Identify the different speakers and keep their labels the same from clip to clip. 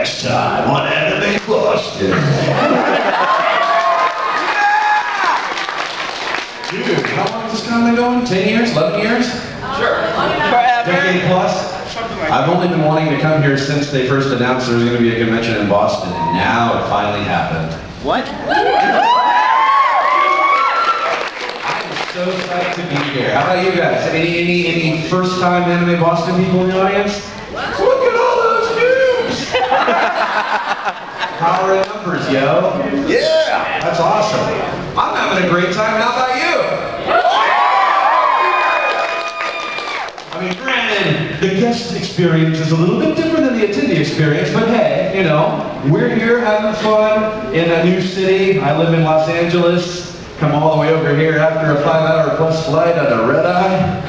Speaker 1: next time on Anime Boston. Dude, how long has this comedy going? 10 years? 11 years?
Speaker 2: Sure.
Speaker 1: Decade plus? I've only been wanting to come here since they first announced there was going to be a convention in Boston, and now it finally happened.
Speaker 2: What?
Speaker 1: I'm so psyched to be here. How about you guys? Any first-time Anime Boston people in the audience? Look at all those dudes! Power in numbers, yo. Yeah, that's awesome. I'm having a great time. How about you? I mean, granted, the guest experience is a little bit different than the attendee experience, but hey, you know, we're here having fun in a new city. I live in Los Angeles. Come all the way over here after a 5-hour plus flight on a red eye.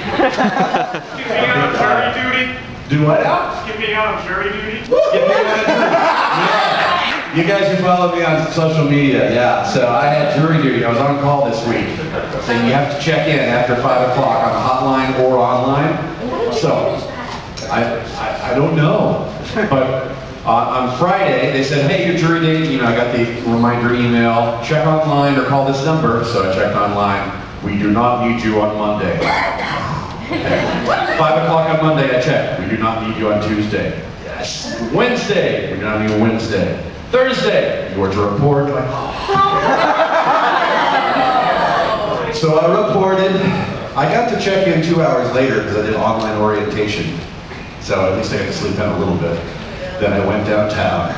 Speaker 3: Skipping out of jury duty.
Speaker 1: Do what now?
Speaker 3: Skipping out of jury duty.
Speaker 1: Skipping out of jury. Yeah. You guys who follow me on social media, yeah. So I had jury duty. I was on call this week. Saying you have to check in after 5 o'clock on the hotline or online. So I don't know. But on Friday, they said, hey, your jury date, you know, I got the reminder email, check online or call this number. So I checked online. We do not need you on Monday. 5 o'clock on Monday, I checked. We do not need you on Tuesday. Yes. Wednesday, we do not need you Wednesday. Thursday, you are to report. So I reported. I got to check in 2 hours later because I did online orientation. So at least I got to sleep in a little bit. Then I went downtown,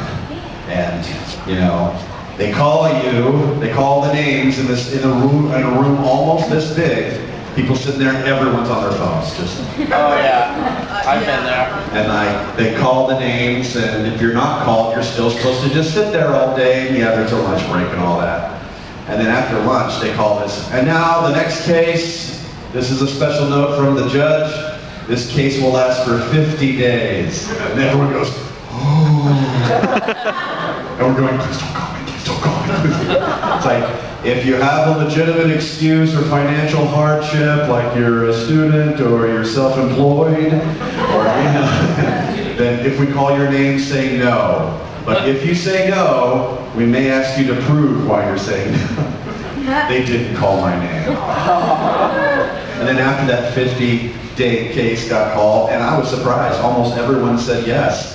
Speaker 1: and you know, they call you. They call the names in a room almost this big. People sitting there, and everyone's on their phones. Just.
Speaker 2: Oh yeah, I've been there.
Speaker 1: And they call the names, and if you're not called, you're still supposed to just sit there all day. And yeah, there's a lunch break and all that. And then after lunch, they call this. And now the next case. This is a special note from the judge. This case will last for 50 days. And everyone goes, oh. And we're going, please don't call me, please don't call me. It's like, if you have a legitimate excuse or financial hardship, like you're a student or you're self-employed, or you know, then if we call your name, say no. But if you say no, we may ask you to prove why you're saying no. They didn't call my name. And then after that 50-day case got called, and I was surprised, almost everyone said yes.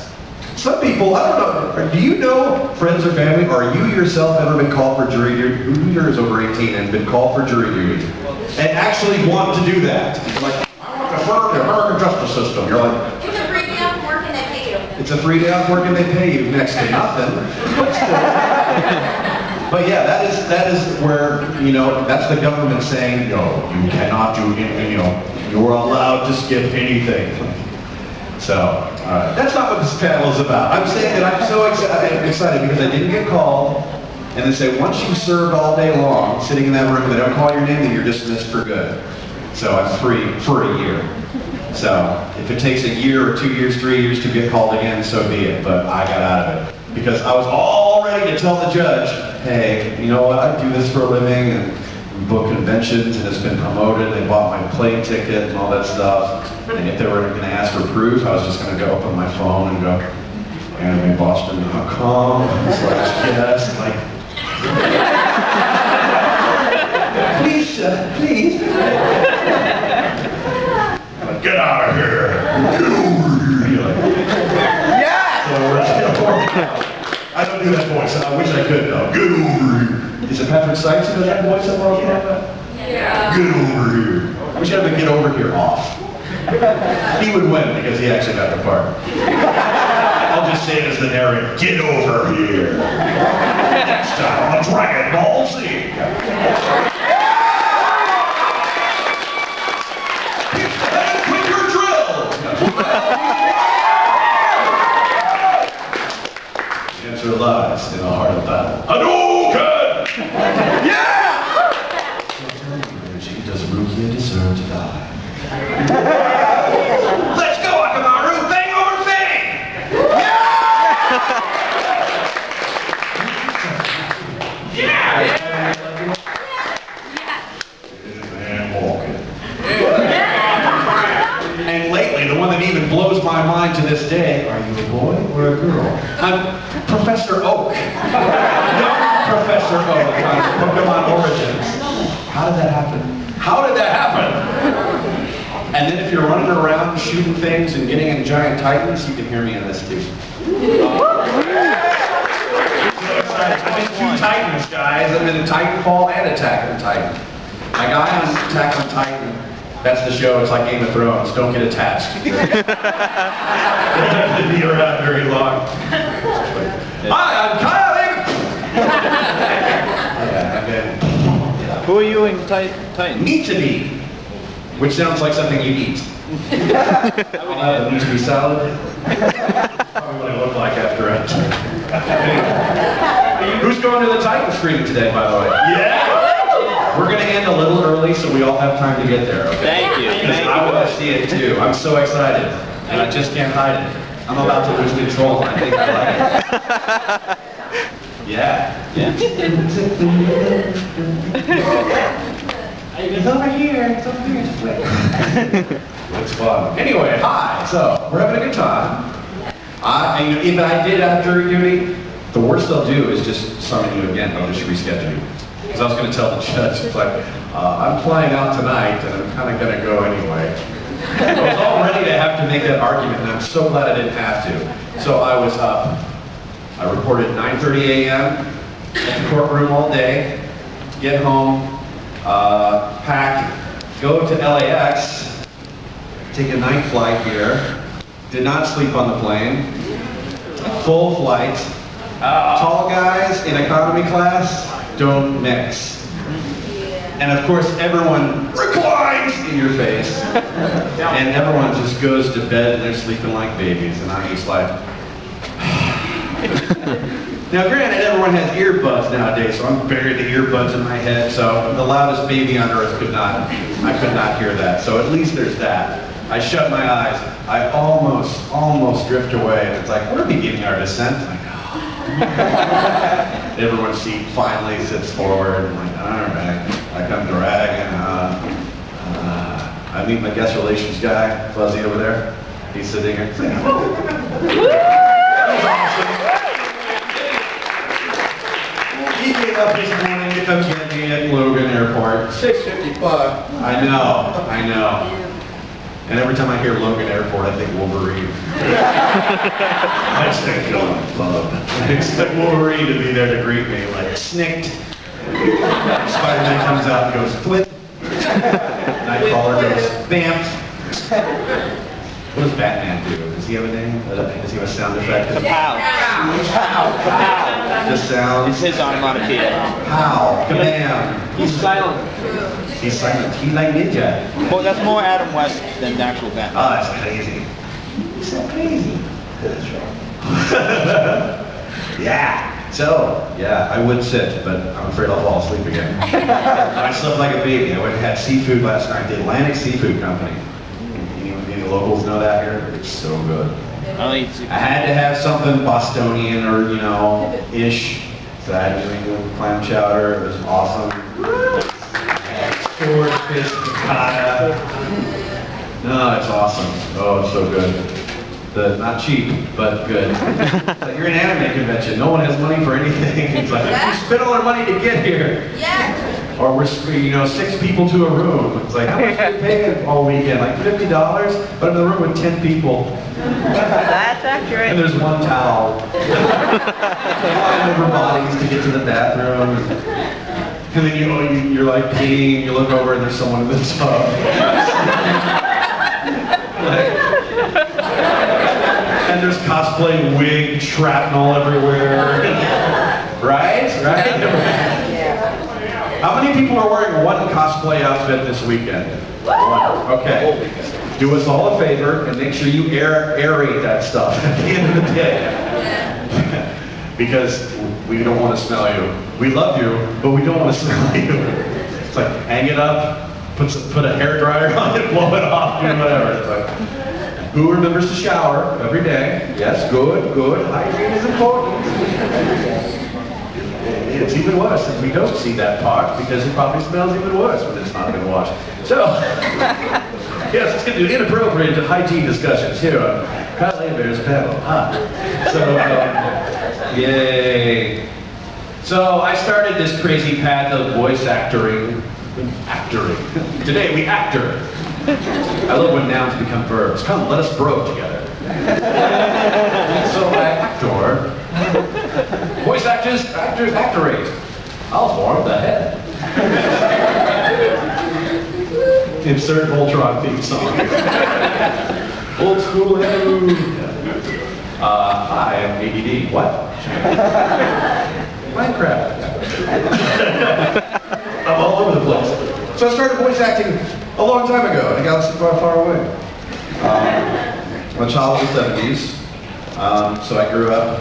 Speaker 1: Some people, I don't know, do you know, friends or family, or you yourself ever been called for jury duty? Who here is over 18 and been called for jury duty? And actually want to do that? Like, I want to serve the American justice system. You're like,
Speaker 4: it's a free day off work and they pay you.
Speaker 1: It's a free day off work and they pay you next to nothing. But yeah, that is where, you know, that's the government saying, no, you cannot do anything, you know, you're allowed to skip anything. So, that's not what this panel is about. I'm saying that I'm so excited because I didn't get called, and they say once you've served all day long, sitting in that room, they don't call your name, then you're dismissed for good. So I'm free for a year. So if it takes a year or 2 years, 3 years to get called again, so be it. But I got out of it because I was all ready to tell the judge, hey, you know what, I do this for a living and book conventions and it's been promoted. They bought my plane ticket and all that stuff. And if they were going to ask for proof, I was just going to go open my phone and go, animeboston.com/yes, like, please, please. Like, get out of here. Like, yeah! So I don't do that voice. I wish I could though. Get over here. Is it Patrick Sykes who does that voice? Yeah. Get over here. I wish I had the get over here off. He would win because he actually got the part. I'll just say it as the narrator. Get over here. Next time on Dragon Ball Z. With your drill. The answer lies in the heart of battle. Hadouken! Yeah! Does Rukia deserve to die? Let's go, Akamaru! Thing over thing! Yeah! Yeah! And lately, the one that even blows my my mind to this day, are you a boy or a girl? I'm Professor Oak. Professor Oak on Pokemon Origins. How did that happen? How did that happen? And then if you're running around shooting things and getting in giant titans, you can hear me in this too. I'm in 2 Titans, guys. I'm in a Titanfall and Attack on Titan. My guy on Attack on Titan, that's the show. It's like Game of Thrones. Don't get attached. It doesn't be around very long. Hi, I'm Kyle.
Speaker 2: Who are you in Titan?
Speaker 1: Meat to be, which sounds like something you'd eat. I'll have a meat to be salad. Probably what I look like after I. Who's going to the Titan screening today, by the way? Yeah! We're going to end a little early so we all have time to get there, okay?
Speaker 2: Thank you.
Speaker 1: Because I want to see it too. I'm so excited. And I just can't hide it. I'm about to lose control. I think I like it. Yeah. It's over here. It's over here. Just wait. It's fun. Anyway, hi. So, we're having a good time. And if I did have jury duty, the worst they'll do is just summon you again. They'll just reschedule you. Because I was going to tell the judge, it's like, I'm flying out tonight, and I'm kind of going to go anyway. I was all ready to have to make that argument, and I'm so glad I didn't have to. So I was up. I reported at 9:30 a.m. at the courtroom all day, get home, pack, go to LAX, take a night flight here, did not sleep on the plane, full flight. Tall guys in economy class don't mix. And of course everyone reclines in your face. And everyone just goes to bed and they're sleeping like babies. And I'm just like... Now granted, everyone has earbuds nowadays, so I'm buried the earbuds in my head, so the loudest baby on earth I could not hear that. So at least there's that. I shut my eyes. I almost drift away, and it's like, we're beginning our descent. I'm like, oh. Everyone's seat finally sits forward. I'm like, all right. I come dragging. I meet my guest relations guy, Fuzzy over there. He's sitting here. He's like, oh. He came up this morning to come get me at Logan Airport. $6.55. I know. And every time I hear Logan Airport, I think Wolverine. I expect I expect Wolverine to be there to greet me, like, snicked. Spider-Man comes out and goes, flip. Nightcrawler goes, bam. What does Batman do? Does he have a name? Does he have a sound effect?
Speaker 2: The pow.
Speaker 1: The sound.
Speaker 2: It's his onomatopoeia.
Speaker 1: Pow. Kabam.
Speaker 2: He's silent.
Speaker 1: He's silent. He's like Ninja.
Speaker 2: Well, that's more Adam West than the actual Batman.
Speaker 1: Oh, that's crazy. He's so crazy. Yeah. So, yeah, I would sit, but I'm afraid I'll fall asleep again. I slept like a baby. I went and had seafood last night. The Atlantic Seafood Company. Any locals know that here? It's so good. I had to have something Bostonian or, ish. So I had to drink with clam chowder. It was awesome. Swordfish piccata. No, it's awesome. Oh, it's so good. Not cheap, but good. Like you're in an anime convention. No one has money for anything. It's like, we spent all our money to get here.
Speaker 4: Yeah.
Speaker 1: Or we're, 6 people to a room. It's like, how much are you paying all weekend? Like $50? But I'm in the room with 10 people.
Speaker 5: That's accurate.
Speaker 1: And there's one towel. Flying over bodies to get to the bathroom. And then you're like peeing, you look over and there's someone in the tub. And there's cosplay wig shrapnel everywhere. Right? How many people are wearing one cosplay outfit this weekend? One. Okay. Do us all a favor and make sure you aerate that stuff at the end of the day. Because we don't want to smell you. We love you, but we don't want to smell you. It's like, hang it up, put a hair dryer on it, blow it off, do whatever. It's like, who remembers to shower every day? Yes, good. Hygiene is important. It's even worse if we don't see that part because it probably smells even worse when it's not been washed. So, Yes, let's get to inappropriate hygiene discussions here on Kyle Bear's panel. Yay. So I started this crazy path of voice actoring. Today we actor. I love when nouns become verbs. Come, let us bro together. So I actor. Voice actors, actorate. I'll form the head. Insert Voltron theme song. Old school hello. I am ADD. What? Minecraft. I'm all over the place. So I started voice acting a long time ago, and I got so far away. I'm a child of the 70s, so I grew up,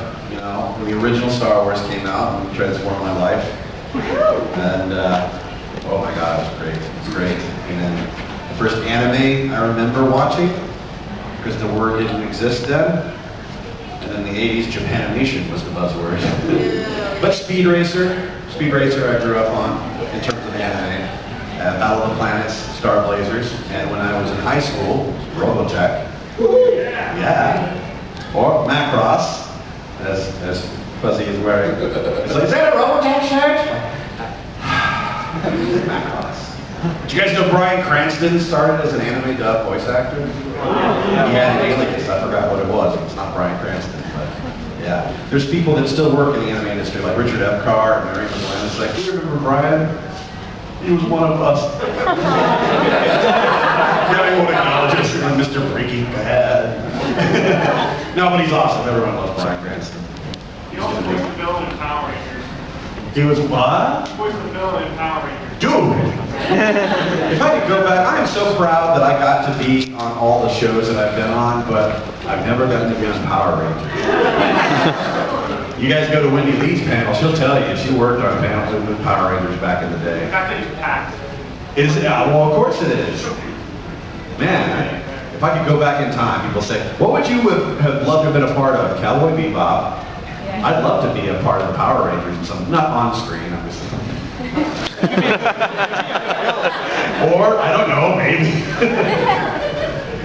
Speaker 1: when the original Star Wars came out and transformed my life. And, oh my God, it was great. It was great. And then the first anime I remember watching, because the word didn't exist then. And in the 80s, Japanimation was the buzzword. But Speed Racer I grew up on in terms of anime. Battle of the Planets, Star Blazers, and when I was in high school, Robotech. Yeah. Or Macross, as Fuzzy is wearing. It's like, is that a Robotech shirt? Macross. Did you guys know Bryan Cranston started as an anime dub voice actor? He had an alias, I forgot what it was. It's not Bryan Cranston, but yeah. There's people that still work in the anime industry, like Richard Epcar and Mary McGlynn. It's like, do you remember Bryan? He was one of us. Really want to acknowledge us, Mr. Breaking Bad. No, but he's awesome. Everyone loves Bryan Cranston.
Speaker 3: He also voiced the villain in Power Rangers.
Speaker 1: He was what?
Speaker 3: Voiced the villain in Power Rangers.
Speaker 1: Dude! If I could go back, I am so proud that I got to be on all the shows that I've been on, but I've never gotten to be on Power Rangers. You guys go to Wendy Lee's panel, she'll tell you, she worked on panels with Power Rangers back in the day.
Speaker 3: In fact, it's packed.
Speaker 1: Is it? Yeah, well, of course it is. Man, if I could go back in time, people say, what would you have loved to have been a part of? Cowboy Bebop? I'd love to be a part of the Power Rangers and something, not on screen, obviously. Or, I don't know, maybe.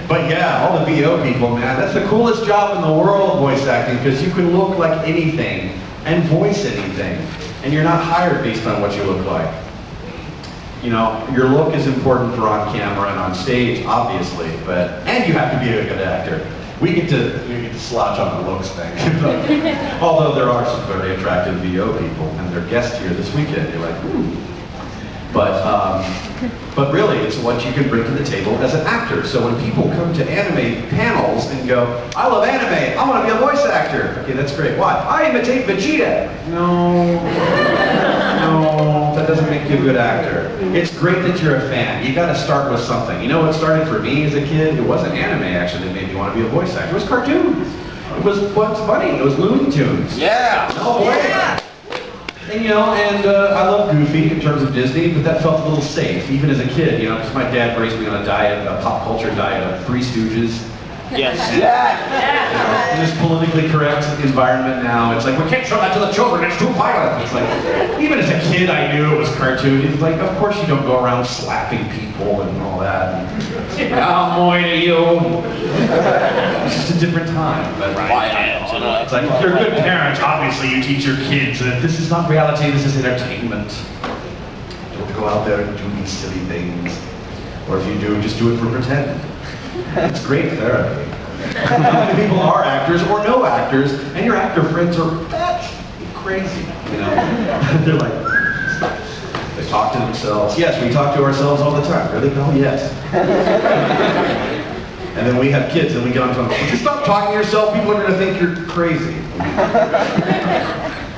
Speaker 1: But yeah, all the VO people, man, that's the coolest job in the world, voice acting, because you can look like anything and voice anything. And you're not hired based on what you look like. Your look is important for on camera and on stage, obviously, and you have to be a good actor. We get to slouch on the looks thing. Although there are some very attractive VO people, and they're guests here this weekend. You're like, ooh. But really, it's what you can bring to the table as an actor. So when people come to anime panels and go, I love anime, I want to be a voice actor. Okay, that's great. Why? I imitate Vegeta. No, that doesn't make you a good actor. It's great that you're a fan. You got to start with something. You know what started for me as a kid? It wasn't anime, actually, that made me want to be a voice actor. It was cartoons. It was Bugs Bunny. It was Looney Tunes.
Speaker 2: Yeah.
Speaker 1: No way. Yeah. And I love Goofy in terms of Disney, but that felt a little safe, even as a kid, because my dad raised me on a diet, a pop culture diet of Three Stooges.
Speaker 2: Yes.
Speaker 1: In this politically correct environment now, it's like, we can't show that to the children, it's too violent. It's like, even as a kid I knew it was cartoon. It's like, of course you don't go around slapping people and all that. I'm more to you. It's just a different time. But it's like, if you're a good parent, obviously you teach your kids that this is not reality, this is entertainment. Don't go out there and do these silly things. Or if you do, just do it for pretend. It's great therapy. How many people are actors or no actors, and your actor friends are crazy, They're like, they talk to themselves. Yes, we talk to ourselves all the time. Really? Oh, yes. And then we have kids, and we get on to them. If you stop talking to yourself, people are going to think you're crazy.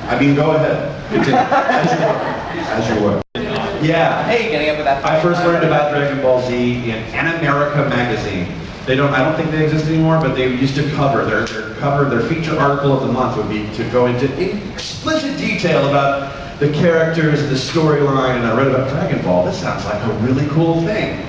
Speaker 1: I mean, go ahead. Continue. As you were. Yeah.
Speaker 2: Hey, getting up with that.
Speaker 1: I first learned about Dragon Ball Z in An America magazine. I don't think they exist anymore, but they used to cover their feature article of the month would be to go into explicit detail about the characters and the storyline. And I read about Dragon Ball. This sounds like a really cool thing.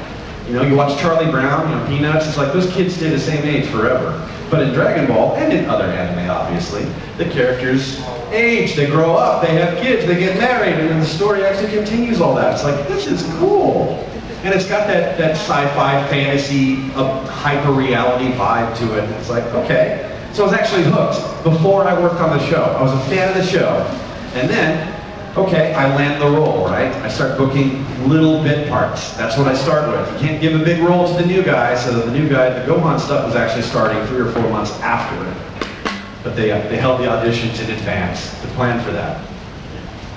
Speaker 1: You watch Charlie Brown, Peanuts. It's like those kids stay the same age forever. But in Dragon Ball, and in other anime, obviously, the characters age, they grow up, they have kids, they get married, and then the story actually continues all that. It's like, this is cool. And it's got that sci-fi fantasy hyper-reality vibe to it. It's like, okay. So I was actually hooked before I worked on the show. I was a fan of the show. And then, okay, I land the role, right? I start booking little bit parts. That's what I start with. You can't give a big role to the new guy, so that the new guy, the Gohan stuff was actually starting 3 or 4 months after it. But they held the auditions in advance to plan for that.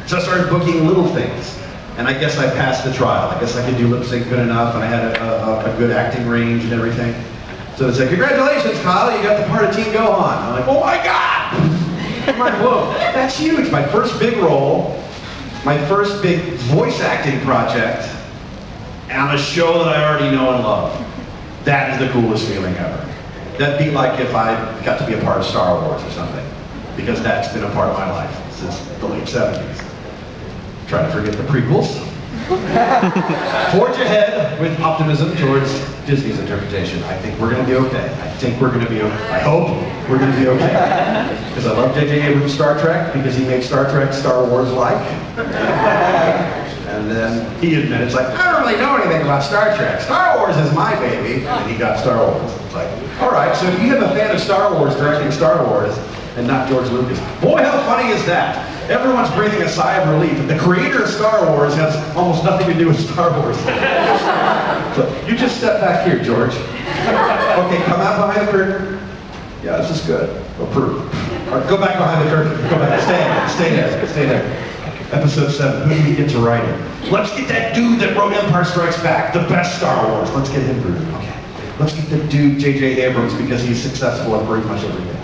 Speaker 1: So I started booking little things. And I guess I passed the trial. I guess I could do lip sync good enough, and I had a good acting range and everything. So they said, congratulations, Kyle, you got the part of Team Gohan. I'm like, oh my God! I'm like, whoa, that's huge. My first big role, my first big voice acting project, and on a show that I already know and love. That is the coolest feeling ever. That'd be like if I got to be a part of Star Wars or something, because that's been a part of my life since the late 70s. Try to forget the prequels. Forge ahead with optimism towards Disney's interpretation. I think we're going to be okay. I think we're going to be okay. I hope we're going to be okay. Because I love J.J. Abrams' Star Trek, because he makes Star Trek Star Wars-like. And then he admitted, it's like, I don't really know anything about Star Trek. Star Wars is my baby. And he got Star Wars. It's like, all right, so if you have a fan of Star Wars directing Star Wars and not George Lucas, boy, how funny is that? Everyone's breathing a sigh of relief that the creator of Star Wars has almost nothing to do with Star Wars. So, you just step back here, George. Okay, come out behind the curtain. Yeah, this is good. Approve. All right, go back behind the curtain. Go back. Stay there. Episode 7, who do we get to write it? Let's get that dude that wrote Empire Strikes Back, the best Star Wars. Let's get him written. Okay. Let's get the dude J.J. Abrams because he's successful at pretty much everything.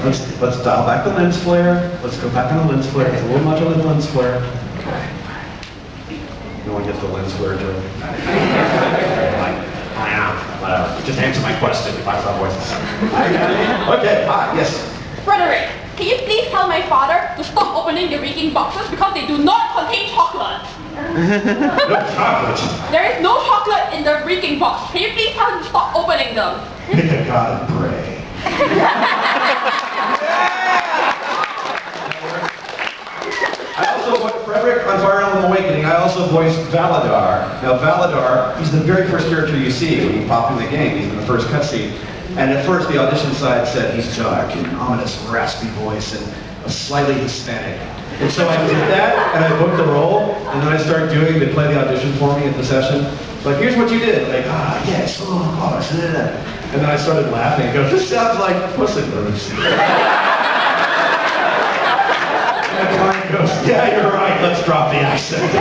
Speaker 1: Let's dial back the lens flare. Let's go back on the lens flare. It's a little much on the lens flare. No one gets the lens flare joke. Whatever. Just answer my question if I saw voices. Okay, hi, yes.
Speaker 4: Frederick, can you please tell my father to stop opening the reeking boxes because they do not contain chocolate?
Speaker 1: No chocolate.
Speaker 4: There is no chocolate in the reeking box. Can you please tell him to stop opening them?
Speaker 1: Pick a god and pray. I also voiced Frederick on Fire Emblem Awakening. I also voiced Valadar. Now Valadar, he's the very first character you see when you pop in the game. He's in the first cutscene. And at first the audition side said he's dark and ominous, raspy voice and slightly Hispanic. And so I did that, and I booked the role, and then I started doing, they play the audition for me at the session. Like, here's what you did. Like, yes, oh gosh, and then I started laughing and go, this sounds like Puss in Boots. And the client goes, yeah, you're right, let's drop the accent.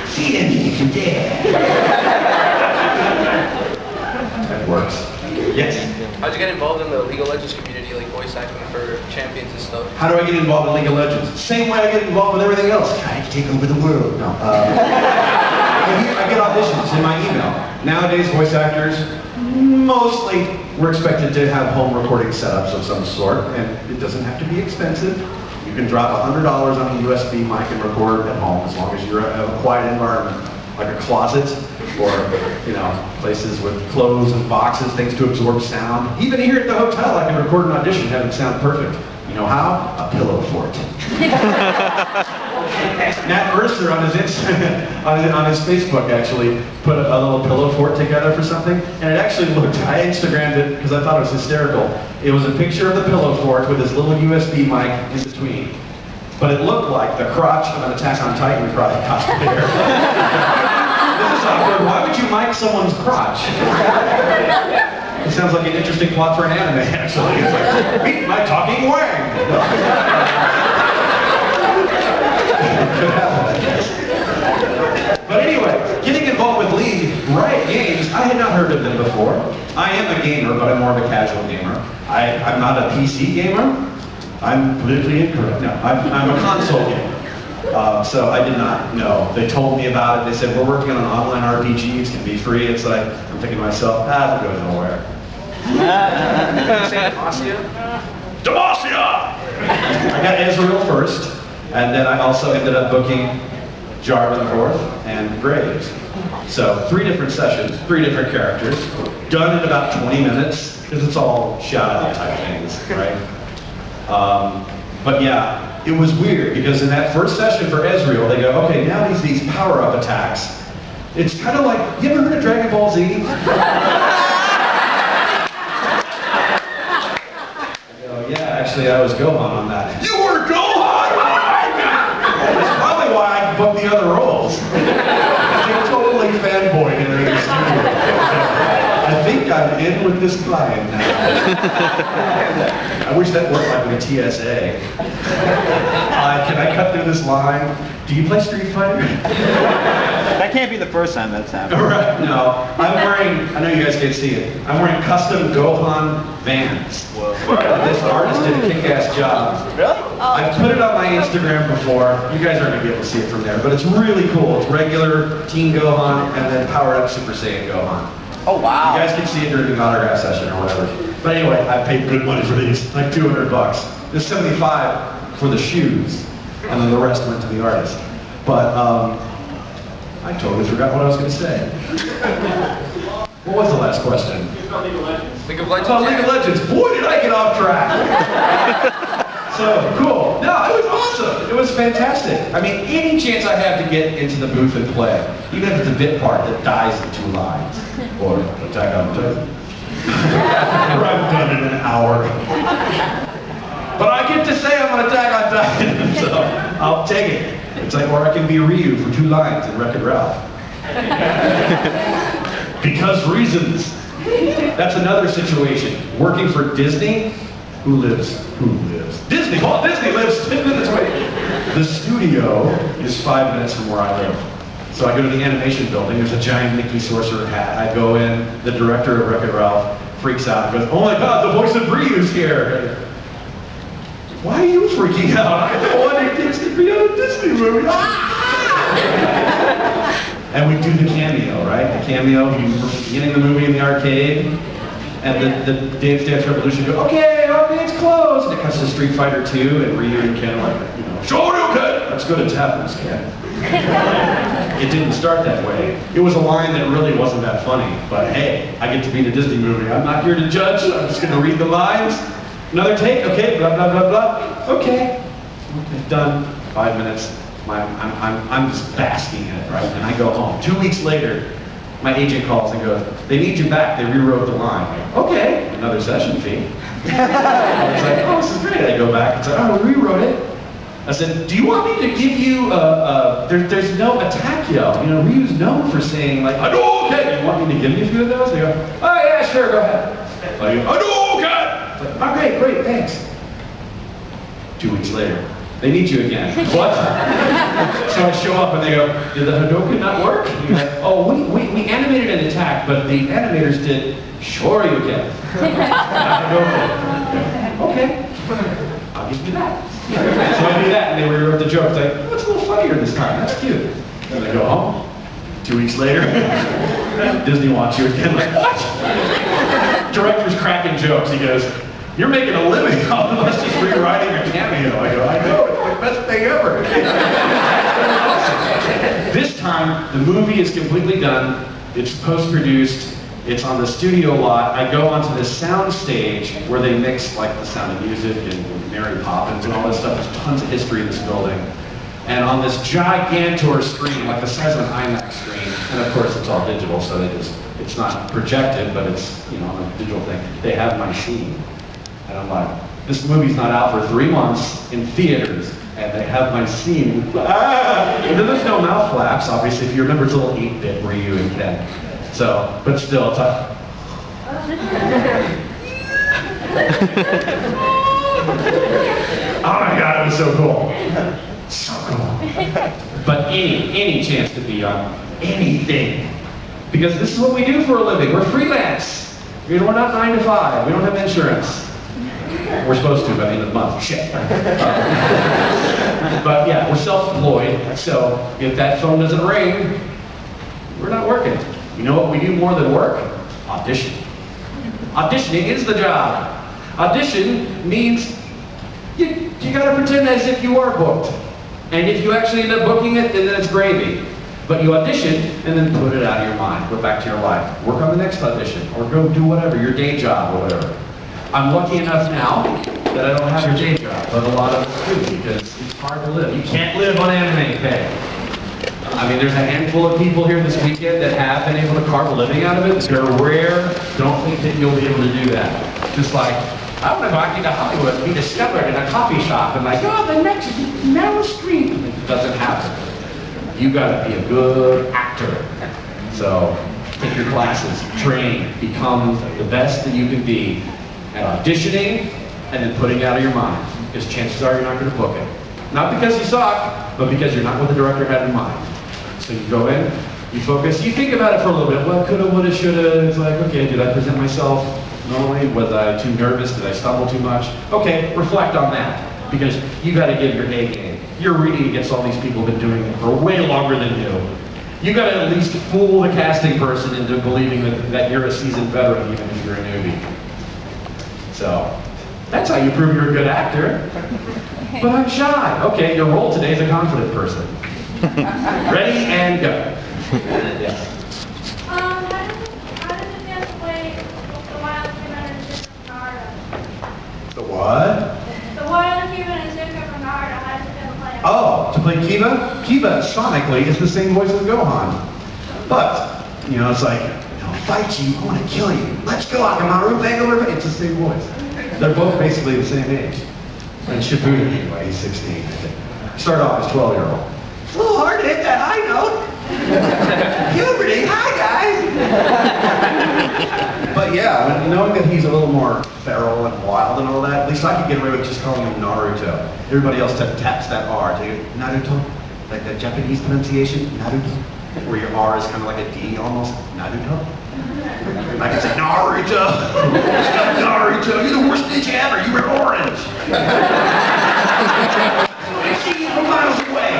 Speaker 1: See me if you dare. That works. Yes?
Speaker 6: How'd you get involved in the League of Legends community, like voice acting for champions and stuff?
Speaker 1: How do I get involved in League of Legends? Same way I get involved with everything else. Trying to take over the world. No. I get auditions in my email. Nowadays, voice actors, mostly, we're expected to have home recording setups of some sort, and it doesn't have to be expensive. You can drop $100 on a USB mic and record at home, as long as you're in a quiet environment, like a closet, or, places with clothes and boxes, things to absorb sound. Even here at the hotel, I can record an audition and have it sound perfect. You know how? A pillow fort. Matt Mercer on his Facebook actually put a little pillow fort together for something, and it actually looked, I Instagrammed it because I thought it was hysterical. It was a picture of the pillow fort with this little USB mic in between. But it looked like the crotch of an Attack on Titan cosplayer. This is awkward. Why would you mic someone's crotch? It sounds like an interesting plot for an anime, actually. It's like, meet my talking wang! But anyway, getting involved with League, Riot Games, I had not heard of them before. I am a gamer, but I'm more of a casual gamer. I'm not a PC gamer. I'm politically incorrect. No, I'm a console gamer. So I did not know. They told me about it. They said, we're working on an online RPG. It's going to be free. It's like, I'm thinking to myself, that goes nowhere. Demacia! I got Ezreal first, and then I also ended up booking Jarvan fourth and Graves. So 3 different sessions, 3 different characters, done in about 20 minutes, because it's all shout-out type things, right? But yeah, it was weird because in that first session for Ezreal, they go, okay, now he's these power-up attacks. It's kind of like, you ever heard of Dragon Ball Z? I go, yeah, actually I was Gohan on that. You were Gohan? That's probably why I booked the other roles. They totally fanboyed in the studio. I think I'm in with this client now. I wish that worked like with a TSA. Can I cut through this line? Do you play Street Fighter?
Speaker 2: That can't be the first time that's happened.
Speaker 1: Right, no. I'm wearing, I know you guys can't see it, I'm wearing custom Gohan Vans. This artist did a kick-ass job.
Speaker 2: Really?
Speaker 1: I've put it on my Instagram before. You guys aren't going to be able to see it from there, but it's really cool. It's regular Teen Gohan and then powered up Super Saiyan Gohan.
Speaker 2: Oh, wow.
Speaker 1: You guys can see it during the autograph session or whatever. But anyway, I paid good money for these, like $200. There's $75 for the shoes, and then the rest went to the artist. But I totally forgot what I was going to say. What was the last question?
Speaker 3: League of Legends.
Speaker 6: League of Legends.
Speaker 1: Oh, League of Legends. Boy, did I get off track. So, cool. No, it was awesome. It was fantastic. I mean, any chance I have to get into the booth and play, even if it's a bit part that dies in 2 lines, or Attack on Titan. I've done it in an hour. But I get to say I'm on Attack on Titan, so I'll take it. It's like, or I can be Ryu for 2 lines in Wreck-It Ralph. Because reasons. That's another situation. Working for Disney, who lives? Disney! Walt Disney lives 10 minutes away. The studio is 5 minutes from where I live. So I go to the animation building, there's a giant Mickey Sorcerer hat. I go in, the director of Wreck-It Ralph freaks out and goes, oh my god, the voice of Ryu's here! Why are you freaking out? I wanted kids to be on a Disney movie. And we do the cameo, right? The cameo, beginning of the movie in the arcade, and the Dance Revolution go, okay, it's closed. And it cuts to Street Fighter 2, and Ryu and Ken are like, Shoryuken! That's good, it's happens, Ken. It didn't start that way. It was a line that really wasn't that funny, but hey, I get to be in a Disney movie. I'm not here to judge, I'm just gonna read the lines. Another take, okay, blah, blah, blah, blah. Okay, done, 5 minutes. I'm just basking in it, right? And I go home. 2 weeks later, my agent calls and goes, they need you back, they rewrote the line. Like, okay, another session fee. I was like, oh, this is great. I go back and say, oh, we rewrote it. I said, do you want me to give you, there's no attack yell. You know, Ryu's known for saying, like, okay, you want me to give you a few of those? They go, oh yeah, sure, go ahead. I go, okay. Like, oh, great, thanks. 2 weeks later, they need you again. What? So I show up and they go, did the Hadouken not work? And you're like, oh, we animated an attack, but the animators did Shoryuken. Okay, I'll give you that. So I do that and they rewrote the joke. Like, oh, it's a little funnier this time, that's cute. And they go home. 2 weeks later, Disney wants you again. Like, what? Director's cracking jokes. He goes, you're making a living off of us just rewriting a cameo. I go, I know, it's the best thing ever. This time, the movie is completely done. It's post-produced. It's on the studio lot. I go onto this sound stage where they mix like the Sound of Music and Mary Poppins and all this stuff. There's tons of history in this building. And on this gigantor screen, like the size of an IMAX screen, and of course it's all digital, so it's not projected, but it's, you know, on a digital thing. They have my scene. And I'm like, this movie's not out for 3 months in theaters, and they have my scene. And then there's no mouth flaps, obviously. If you remember, it's a little 8-bit Ryu and Ken. So, but still, it's like... Oh my god, it was so cool. So cool. But any chance to be on anything. Because this is what we do for a living. We're freelance. You know, we're not 9 to 5. We don't have insurance. We're supposed to by the end of the month. Shit. But yeah, we're self-employed. So if that phone doesn't ring, we're not working. You know what we do more than work? Audition. Auditioning is the job. Audition means you gotta pretend as if you are booked. And if you actually end up booking it, then it's gravy. But you audition and then put it out of your mind. Go back to your life. Work on the next audition or go do whatever, your day job or whatever. I'm lucky enough now that I don't have a day job, but a lot of us do because it's hard to live. You can't live on anime pay. I mean, there's a handful of people here this weekend that have been able to carve a living out of it. They're rare. Don't think that you'll be able to do that. Just like, I want to go out into Hollywood and be discovered in a coffee shop and like, oh, the next Meryl Streep. It doesn't happen. You got to be a good actor. So take your classes, train, become the best that you can be at auditioning and then putting it out of your mind. Because chances are you're not going to book it. Not because you suck, but because you're not what the director had in mind. So you go in, you focus, you think about it for a little bit. What coulda, woulda, shoulda. It's like, okay, did I present myself normally? Was I too nervous? Did I stumble too much? Okay, reflect on that. Because you got to give your A game. You're reading against all these people who've been doing it for way longer than you. You got to at least fool the casting person into believing that you're a seasoned veteran, even if you're a newbie. So that's how you prove you're a good actor. But I'm shy. Okay, your role today is a confident person. Ready and go. Yes.
Speaker 7: How does it feel to play the wild human and Zuko from Naruto?
Speaker 1: The what?
Speaker 7: The wild human and Zuko from Naruto. How does it feel to play him?
Speaker 1: Oh, to play Kiba? Kiba, sonically, is the same voice as Gohan. But, you know, it's like, I'll fight you, I want to kill you. Let's go, Akamaru, bang over. It's the same voice. They're both basically the same age. And Shibuya, anyway, he's 16. Start off as 12-year-old. It's a little hard to hit that high note. Puberty, hi guys. But yeah, knowing that he's a little more feral and wild and all that, at least I could get away with just calling him Naruto. Everybody else taps that R, dude. Naruto, like the Japanese pronunciation, Naruto, where your R is kind of like a D almost. Naruto. I can say Naruto. Naruto, you're the worst ninja ever. You wear orange. I see you from miles away.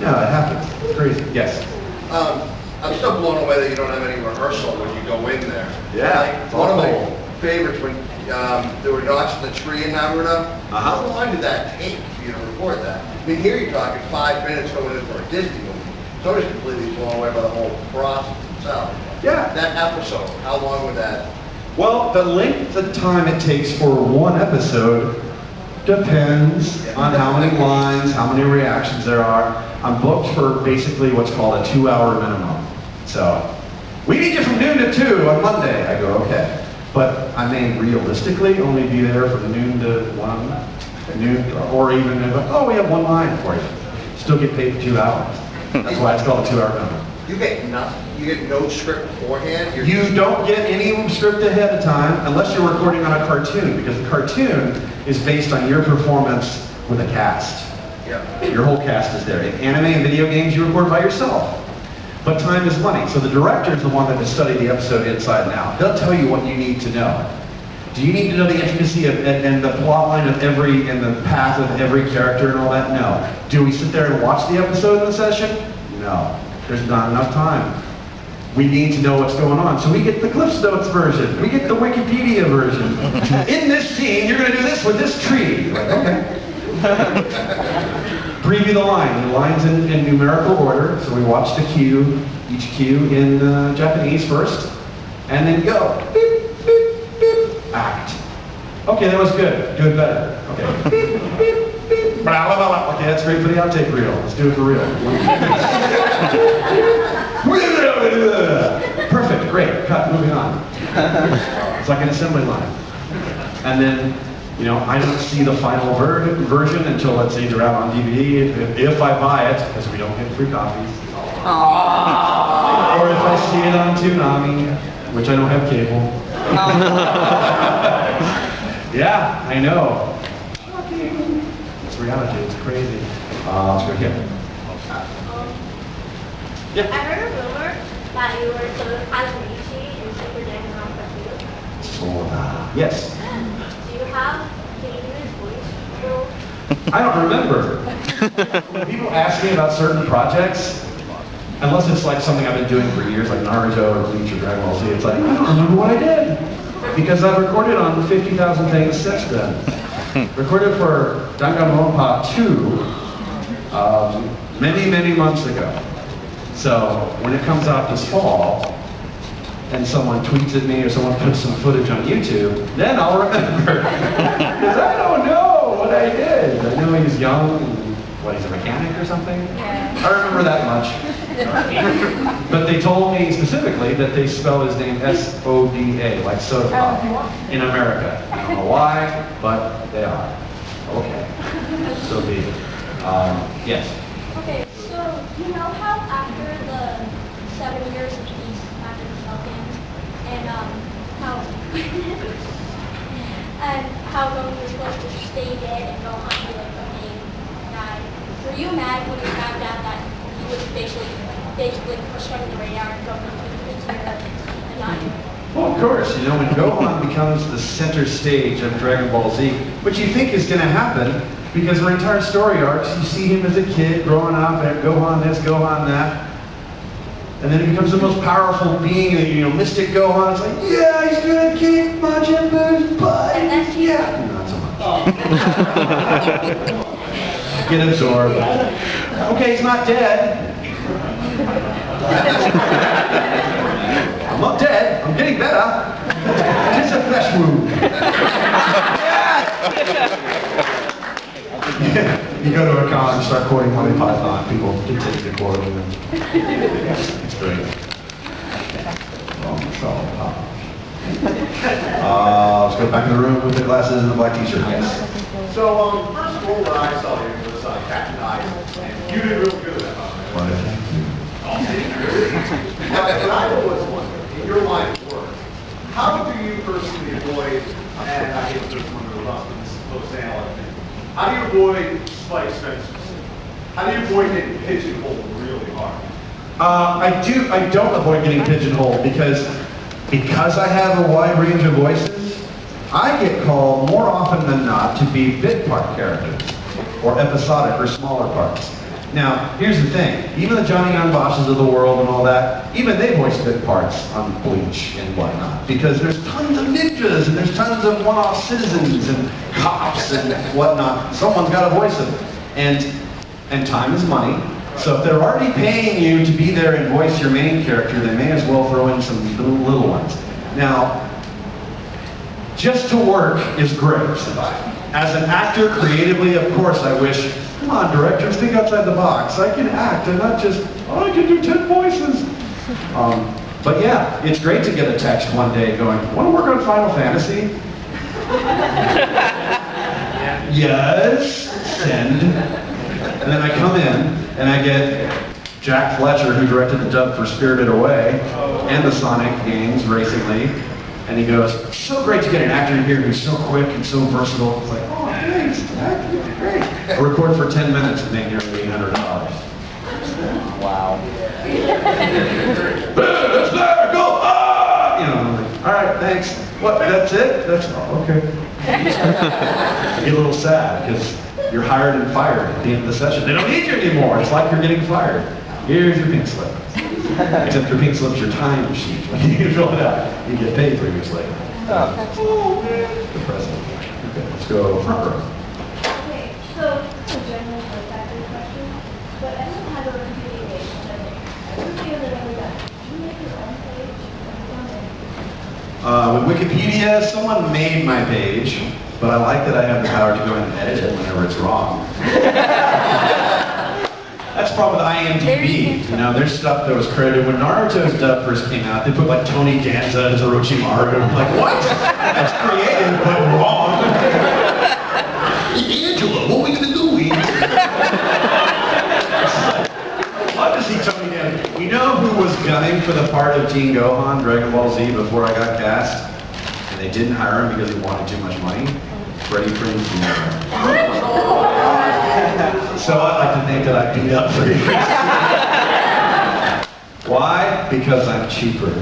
Speaker 1: No, it happens. It's crazy. Yes.
Speaker 8: I'm still blown away that you don't have any rehearsal when you go in there.
Speaker 1: Yeah.
Speaker 8: Like, one of my favorites when they were notching the tree in Naruto. How long did that take for you to record that? I mean, here you're talking 5 minutes going in for a Disney movie. So I was completely blown away by the whole process itself.
Speaker 1: Yeah.
Speaker 8: That episode, how long would that?
Speaker 1: Well, the length of time it takes for one episode depends on how many lines, how many reactions there are. I'm booked for basically what's called a 2-hour minimum. So, we need you from noon to 2 on Monday. I go, okay. But I may realistically only be there from noon to 1, noon, or even, oh, we have one line for you. Still get paid for 2 hours. That's why it's called a 2-hour minimum.
Speaker 8: You get nothing. You get no script beforehand.
Speaker 1: You don't get any script ahead of time unless you're recording on a cartoon, because the cartoon is based on your performance with a cast.
Speaker 8: Yeah.
Speaker 1: Your whole cast is there. In anime and video games, you record by yourself. But time is money. So the director is the one that has studied the episode inside and out. They'll tell you what you need to know. Do you need to know the intricacy of, and the plot line of every, and the path of every character and all that? No. Do we sit there and watch the episode in the session? No. There's not enough time. We need to know what's going on. So we get the Cliff Notes version. We get the Wikipedia version. In this scene, you're going to do this with this tree. Like, okay. Preview the line. The line's in numerical order. So we watch the cue, each cue in Japanese first, and then go. Beep, beep, beep. Act. Okay, that was good. Do it better. Okay. Beep, beep, beep. Blah, blah, blah. Okay, that's great for the outtake reel. Let's do it for real. Perfect, great, cut, moving on. It's like an assembly line. And then, you know, I don't see the final version until, let's say, they're out on DVD, if I buy it, because we don't get free copies. Or if I see it on Toonami, which I don't have cable. Yeah, I know. It's reality, it's crazy. Let's go here.
Speaker 7: I heard a rumor that you were sort of Azamichi in Super Dragon Ball.
Speaker 1: Yes.
Speaker 7: Do you have David's voice?
Speaker 1: I don't remember. When people ask me about certain projects, unless it's like something I've been doing for years, like Naruto or Bleach or Dragon Ball Z, it's like, I don't remember what I did. Because I've recorded on 50,000 things since then. Recorded for Danganronpa 2 many, many months ago. So when it comes out this fall, and someone tweets at me or someone puts some footage on YouTube, then I'll remember. Because I don't know what I did. I know he's young, and what, he's a mechanic or something?
Speaker 4: Yeah.
Speaker 1: I remember that much. But they told me specifically that they spell his name S-O-D-A, like soda pop, in America. I don't know why, but they are. Okay. So be it. Yes.
Speaker 7: Okay, so you know how after the 7 years of peace after the Falcons, and how Roman was supposed to stay dead and go on to like the main guy. Were you mad when you found out that he was basically pushed under the radar and Goku was and not you?
Speaker 1: Well, of course, you know, when Gohan becomes the center stage of Dragon Ball Z, which you think is going to happen, because for entire story arcs, you see him as a kid growing up, and Gohan this, Gohan that, and then he becomes the most powerful being, and, you know, Mystic Gohan, it's like, yeah, he's going to kick Majin Buu's butt.
Speaker 7: And that's
Speaker 1: Yeah, not so much. Get absorbed. Okay, he's not dead. I'm not dead. I'm getting better. It's a flesh wound. You go to a con and start quoting Monty Python. People continue to quote him. It's great. Let's go back to the room with the glasses and the black t-shirt. Yes.
Speaker 9: So, first goal that I saw you was Captain Ice, and you did real good at that. Now, and I was wondering, in your line of work, how do you personally avoid, and I hate to put one of the husbands post-sale, how do you avoid spike Spencers? How do you avoid getting pigeonholed really hard?
Speaker 1: I don't avoid getting pigeonholed because I have a wide range of voices. I get called more often than not to be bit part characters, or episodic or smaller parts. Now, here's the thing. Even the Johnny Young Bosses of the world and all that, even they voice bit parts on Bleach and whatnot. Because there's tons of ninjas and there's tons of one-off citizens and cops and whatnot. Someone's got to voice them. And time is money. So if they're already paying you to be there and voice your main character, they may as well throw in some little ones. Now, just to work is great. As an actor, creatively, of course, I wish, come on, directors, think outside the box. I can act and not just, oh, I can do 10 voices. But yeah, it's great to get a text one day going, want to work on Final Fantasy? Yes, send. And then I come in and I get Jack Fletcher, who directed the dub for Spirited Away and the Sonic games, Racing League. And he goes, so great to get an actor in here who's so quick and so versatile. It's like, oh, thanks, Jack, you're great. I record for 10 minutes and make nearly $800. Wow. Let's there, go, ah! You know, I'm like, all right, thanks. What, that's it? That's, oh, okay. I get a little sad because you're hired and fired at the end of the session. They don't need you anymore. It's like you're getting fired. Here's your pink slip. Except your pink slip's your time sheet. When you fill it out, you get paid 3 weeks later. Oh, man. Depressing. Okay, let's go front row.
Speaker 7: Okay, so it's a general factory question, but everyone has a Wikipedia page, and I would feel that every day. Do you make your own page?
Speaker 1: With Wikipedia, someone made my page, but I like that I have the power to go in and edit it whenever it's wrong. That's the problem with IMDb. You know, there's stuff that was credited. When Naruto's dub first came out, they put like Tony Danza as Orochimaru. I'm like, what? That's creative, but wrong. Angela, what are we gonna do? Love to see Tony Danza. You know who was gunning for the part of Teen Gohan, Dragon Ball Z, before I got cast? And they didn't hire him because he wanted too much money? Freddie Prinze Jr. So I'd like to think that I beat up Freddie Prinze Jr. Why? Because I'm cheaper.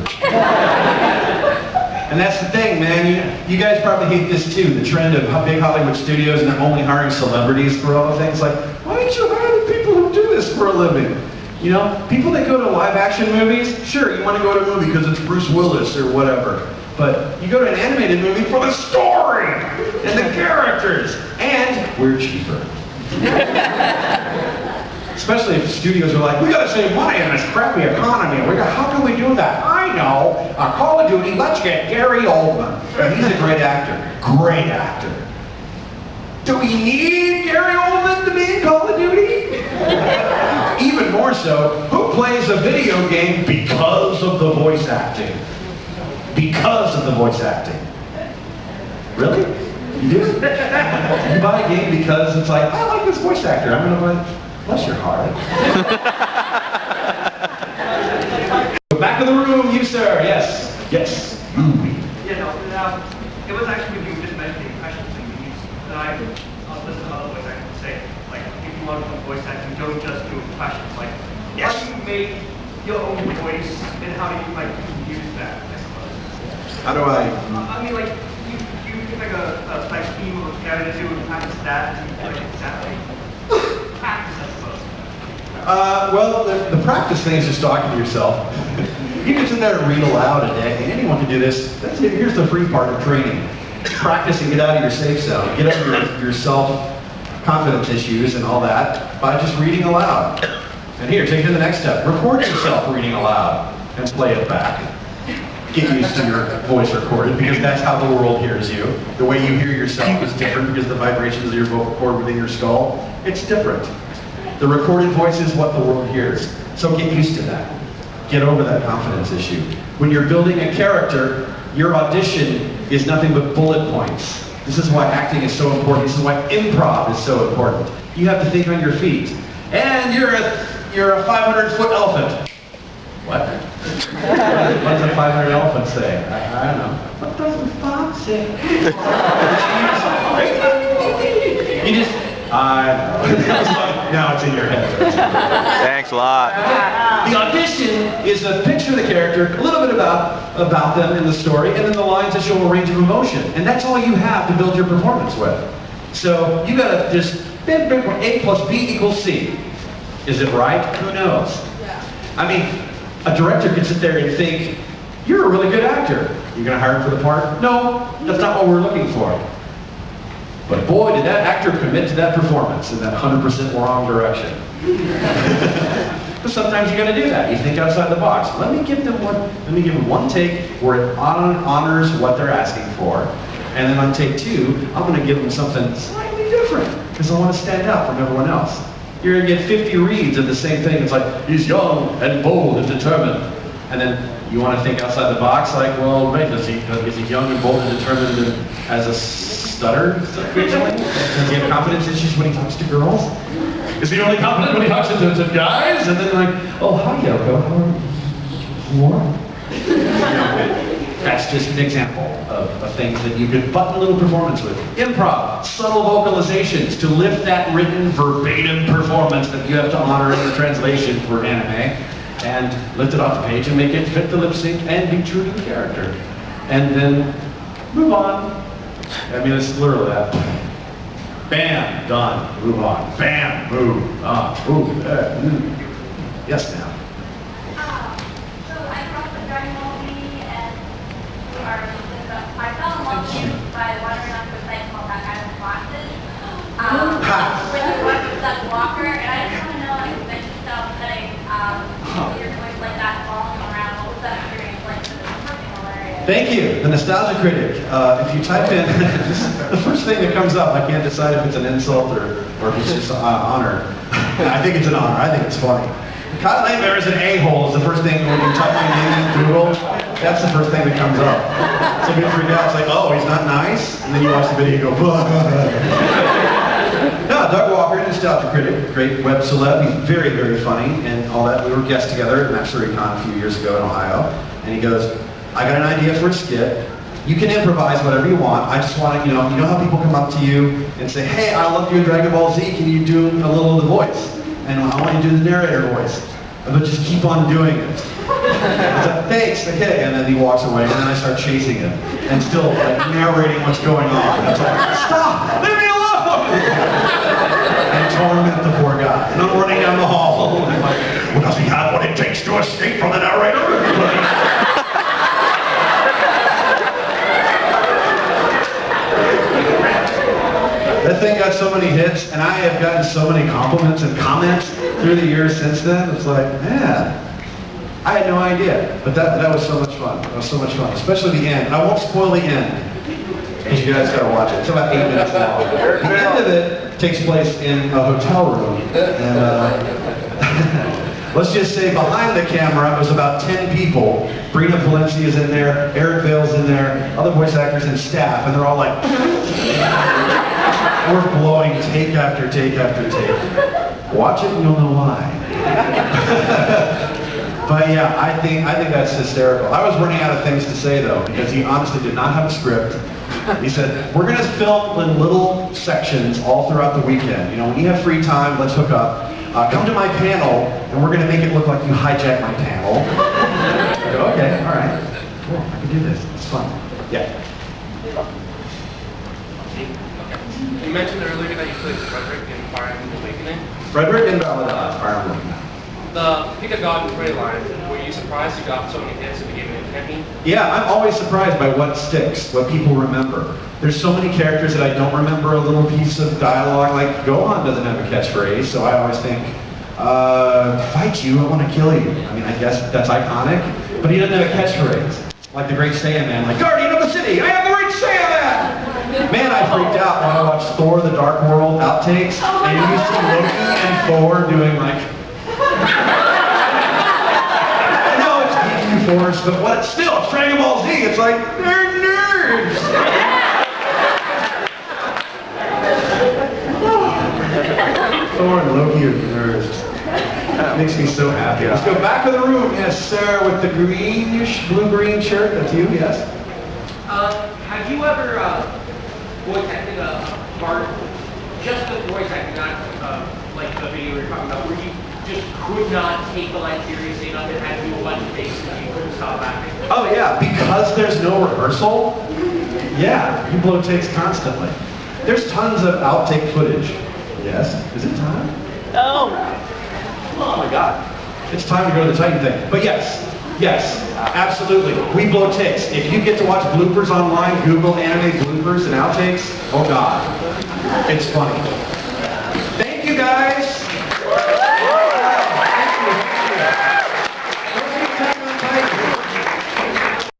Speaker 1: And that's the thing, man. You guys probably hate this too, the trend of big Hollywood studios and they're only hiring celebrities for all the things. Like, why don't you hire the people who do this for a living? You know, people that go to live action movies, sure, you want to go to a movie because it's Bruce Willis or whatever. But you go to an animated movie for the story and the characters, and we're cheaper. Especially if studios are like, we gotta save money in this crappy economy. How can we do that? I I know, Call of Duty, let's get Gary Oldman. And he's a great actor. Great actor. Do we need Gary Oldman to be in Call of Duty? Even more so, who plays a video game because of the voice acting? Because of the voice acting. Really? You do? You buy a game because it's like, I like this voice actor, I'm gonna buy it. Bless your heart. Back of the room, you sir, yes. Yes.
Speaker 3: Yeah, no, it was actually when you just mentioned the impression thing you used. I'll listen to other voice actors say, like, if you want to do voice acting, don't just do impressions. Like,
Speaker 1: Yes.
Speaker 3: how do you make your own voice, and how do you, like, use that, I suppose?
Speaker 1: How do I?
Speaker 3: I mean, like, you get like a like theme of a character to and practice that, and like exactly practice, I suppose.
Speaker 1: Well, the practice thing is just talking to yourself. You can sit there and read aloud a day. Anyone can do this. Here's the free part of training. Practice and get out of your safe zone. Get over your self-confidence issues and all that by just reading aloud. And here, take it to the next step. Record yourself reading aloud and play it back. Get used to your voice recorded because that's how the world hears you. The way you hear yourself is different because the vibrations of your vocal cord within your skull, it's different. The recorded voice is what the world hears. So get used to that. Get over that confidence issue. When you're building a character, your audition is nothing but bullet points. This is why acting is so important. This is why improv is so important. You have to think on your feet. And you're a 500-foot elephant. What? What does a 500 elephant say? I don't know. What does a fox say? You just, now it's in your head.
Speaker 2: Thanks a lot.
Speaker 1: The audition is a picture of the character, a little bit about them in the story, and then the lines that show a range of emotion. And that's all you have to build your performance with. So you gotta just, A plus B equals C. Is it right? Who knows? I mean, a director could sit there and think, you're a really good actor. You're gonna hire him for the part? No, that's not what we're looking for. But boy, did that actor commit to that performance in that 100% wrong direction. But sometimes you gotta do that. You think outside the box. Let me give them one take where it honors what they're asking for. And then on take two, I'm gonna give them something slightly different because I want to stand out from everyone else. You're gonna get 50 reads of the same thing. It's like, he's young and bold and determined. And then you want to think outside the box, like, well, wait, is he young and bold and determined and has a stutter occasionally? Does he have confidence issues when he talks to girls? Is he only confident when he talks to guys? And then like, oh, hi, Yoko, how are you? That's just an example of things that you could button a little performance with. Improv, subtle vocalizations to lift that written verbatim performance that you have to honor in the translation for anime and lift it off the page and make it fit the lip sync and be true to the character. And then move on. I mean, it's literally that. Bam, done, move on. Bam, move on. Ooh, yes, ma'am.
Speaker 7: I fell in love with you by wandering onto a site called That Guy with Glasses. When you watch that Walker, and I just want to know, like, you mentioned yourself setting your voice like that, following around. What was that experience like? Because it's fucking hilarious.
Speaker 1: Thank you, the Nostalgia Critic. If you type in, the first thing that comes up, I can't decide if it's an insult or if it's just honor. I think it's an honor. I think it's funny. Kyle Langbear is an a-hole is the first thing when you type my name in Google. That's the first thing that comes up. So people freak out. It's like, oh, he's not nice. And then you watch the video and go, blah. No, Doug Walker, Nostalgia Critic, great web celeb. He's very, very funny and all that. We were guests together at MasteryCon a few years ago in Ohio. And he goes, I got an idea for a skit. You can improvise whatever you want. I just want to, you know how people come up to you and say, hey, I love you in Dragon Ball Z. Can you do a little of the voice? And I want you to do the narrator voice. But just keep on doing it. It's like, thanks, okay. And then he walks away, and then I start chasing him. And still like narrating what's going on. And it's like, stop! Leave me alone! And torment the poor guy. And I'm running down the hall. And I'm like, well, does he have what it takes to escape from the narrator? That thing got so many hits, and I have gotten so many compliments and comments through the years since then. It's like, man, I had no idea, but that was so much fun. That was so much fun, especially the end. I won't spoil the end, because you guys gotta watch it. It's about 8 minutes long. The end of it takes place in a hotel room, and let's just say behind the camera it was about 10 people. Brina Palencia is in there, Eric Vale's in there, other voice actors and staff, and they're all like, we're blowing take after take after take. Watch it and you'll know why. But yeah, I think that's hysterical. I was running out of things to say though, because he honestly did not have a script. He said, we're going to film in little sections all throughout the weekend. You know, when you have free time, let's hook up. Come to my panel, and we're going to make it look like you hijacked my panel. I go, okay, all right. Cool, I can do this. It's fun. Yeah.
Speaker 6: You mentioned earlier that you played Frederick in Fire Emblem Awakening.
Speaker 1: Frederick and Fire Emblem.
Speaker 6: The Pick a God and Pray line, were you surprised you got so many hits at the beginning of the campaign?
Speaker 1: Yeah, I'm always surprised by what sticks, what people remember. There's so many characters that I don't remember a little piece of dialogue, like Gohan doesn't have a catchphrase, so I always think, fight you, I want to kill you. I mean, I guess that's iconic, but he doesn't have a catchphrase. Like the Great Saiyaman, like, Guardian of the City, I am the Great Saiyaman! Man, I freaked out when I watched Thor: The Dark World outtakes, and you see Loki and Thor doing like, I know it's PG Force, but what? Still, it's Dragon Ball Z. It's like they're nerds. Thor and Loki are nerds. Makes me so happy. Let's go back to the room. Yes, sir, with the greenish, blue-green shirt. That's you. Yes.
Speaker 10: Have you ever voice acted a part, just the voice acting, not like the video we were talking about, where you just could not take the line seriously enough and had to do a bunch of takes and you couldn't stop laughing?
Speaker 1: Oh yeah, because there's no rehearsal. Yeah, you blow takes constantly. There's tons of outtake footage. Yes. Is it time?
Speaker 5: Oh.
Speaker 1: Oh my God. It's time to go to the Titan thing. But yes, absolutely. We blow takes. If you get to watch bloopers online, Google anime bloopers and outtakes, oh God. It's funny. Thank you guys.